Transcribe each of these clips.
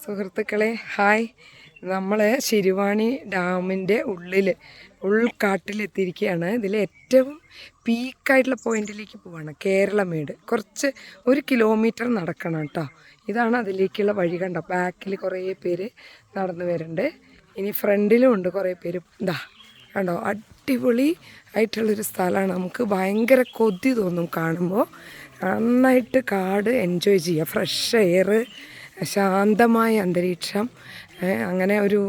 സുഹൃത്തുക്കളെ ഹായ്. നമ്മൾ ശിരുവാണി ഡാമിൻ്റെ ഉൾക്കാട്ടിലെത്തിയിരിക്കുകയാണ്. ഇതിൽ ഏറ്റവും പീക്കായിട്ടുള്ള പോയിന്റിലേക്ക് പോവാണ്. കേരളമേട്. കുറച്ച് 1 കിലോമീറ്റർ നടക്കണം കേട്ടോ. ഇതാണ് അതിലേക്കുള്ള വഴി. കണ്ടോ, ബാക്കിൽ കുറേ പേര് നടന്നു വരുന്നുണ്ട്. ഇനി ഫ്രണ്ടിലും ഉണ്ട് കുറേ പേര്. ഇതാ കണ്ടോ, അടിപൊളി ആയിട്ടുള്ളൊരു സ്ഥലമാണ്. നമുക്ക് ഭയങ്കര കൊതി തോന്നും കാണുമ്പോൾ. നന്നായിട്ട് കാട് എൻജോയ് ചെയ്യുക, ഫ്രഷ് എയർ, ശാന്തമായ അന്തരീക്ഷം, അങ്ങനെ ഒരു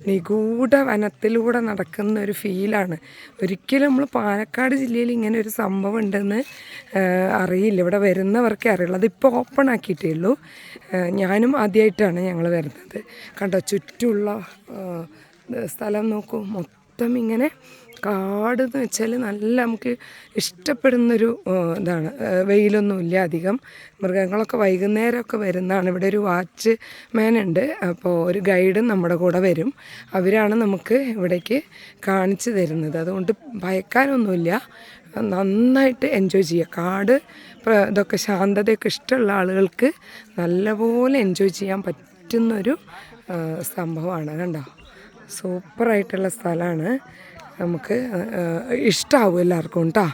നിഗൂഢ വനത്തിലൂടെ നടക്കുന്ന ഒരു ഫീലാണ്. ഒരിക്കലും നമ്മൾ പാലക്കാട് ജില്ലയിൽ ഇങ്ങനെ ഒരു സംഭവം ഉണ്ടെന്ന് അറിയില്ല. ഇവിടെ വരുന്നവർക്കേ അറിയുള്ളൂ. അതിപ്പോൾ ഓപ്പൺ ആക്കിയിട്ടേ ഉള്ളൂ. ഞാനും ആദ്യമായിട്ടാണ് ഞങ്ങൾ വരുന്നത്. കണ്ടോ, ചുറ്റുമുള്ള സ്ഥലം നോക്കൂ. മൊത്തം ഇങ്ങനെ കാട് എന്ന് വെച്ചാൽ നല്ല നമുക്ക് ഇഷ്ടപ്പെടുന്നൊരു ഇതാണ്. വെയിലൊന്നുമില്ല അധികം. മൃഗങ്ങളൊക്കെ വൈകുന്നേരമൊക്കെ വരുന്നതാണ്. ഇവിടെ ഒരു വാച്ച് മാനുണ്ട്. അപ്പോൾ ഒരു ഗൈഡും നമ്മുടെ കൂടെ വരും. അവരാണ് നമുക്ക് ഇവിടേക്ക് കാണിച്ചു തരുന്നത്. അതുകൊണ്ട് ഭയക്കാനൊന്നുമില്ല. നന്നായിട്ട് എൻജോയ് ചെയ്യുക. കാട് ഇതൊക്കെ ശാന്തതയൊക്കെ ഇഷ്ടമുള്ള ആളുകൾക്ക് നല്ലപോലെ എൻജോയ് ചെയ്യാൻ പറ്റുന്നൊരു സംഭവമാണ്. കണ്ടോ, സൂപ്പറായിട്ടുള്ള സ്ഥലമാണ്. നമുക്ക് ഇഷ്ടമാവും എല്ലാവർക്കും കേട്ടോ.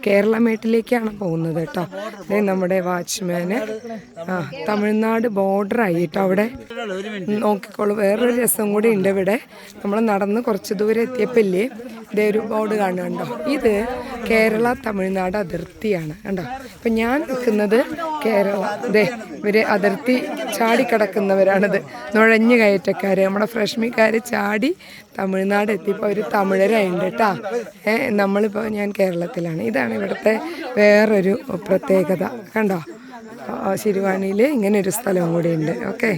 കേരളമേട്ടിലേക്കാണ് പോകുന്നത് കേട്ടോ. നമ്മുടെ വാച്ച്മാന് തമിഴ്നാട് ബോർഡറായി കേട്ടോ. അവിടെ നോക്കിക്കോളൂ. വേറൊരു രസം കൂടി ഉണ്ട് ഇവിടെ. നമ്മൾ നടന്ന് കുറച്ച് ദൂരം എത്തിയപ്പോഴേ ഇതേ ഒരു ബോർഡ് കാണുന്നുണ്ടോ. ഇത് കേരള തമിഴ്നാട് അതിർത്തിയാണ് കണ്ടോ. ഇപ്പം ഞാൻ നിൽക്കുന്നത് ഇവർ അതിർത്തി ചാടിക്കിടക്കുന്നവരാണിത്. നുഴഞ്ഞു കയറ്റക്കാർ, നമ്മുടെ ഫ്രഷ്മിക്കാർ ചാടി തമിഴ്നാട് എത്തിയപ്പോൾ അവർ തമിഴരായുണ്ട് കേട്ടോ. നമ്മളിപ്പോൾ ഞാൻ കേരളത്തിലാണ്. ഇതാണ് ഇവിടുത്തെ വേറൊരു പ്രത്യേകത. കണ്ടോ, ശിരുവാണിയിൽ ഇങ്ങനെ ഒരു സ്ഥലവും കൂടി ഉണ്ട്. ഓക്കെ.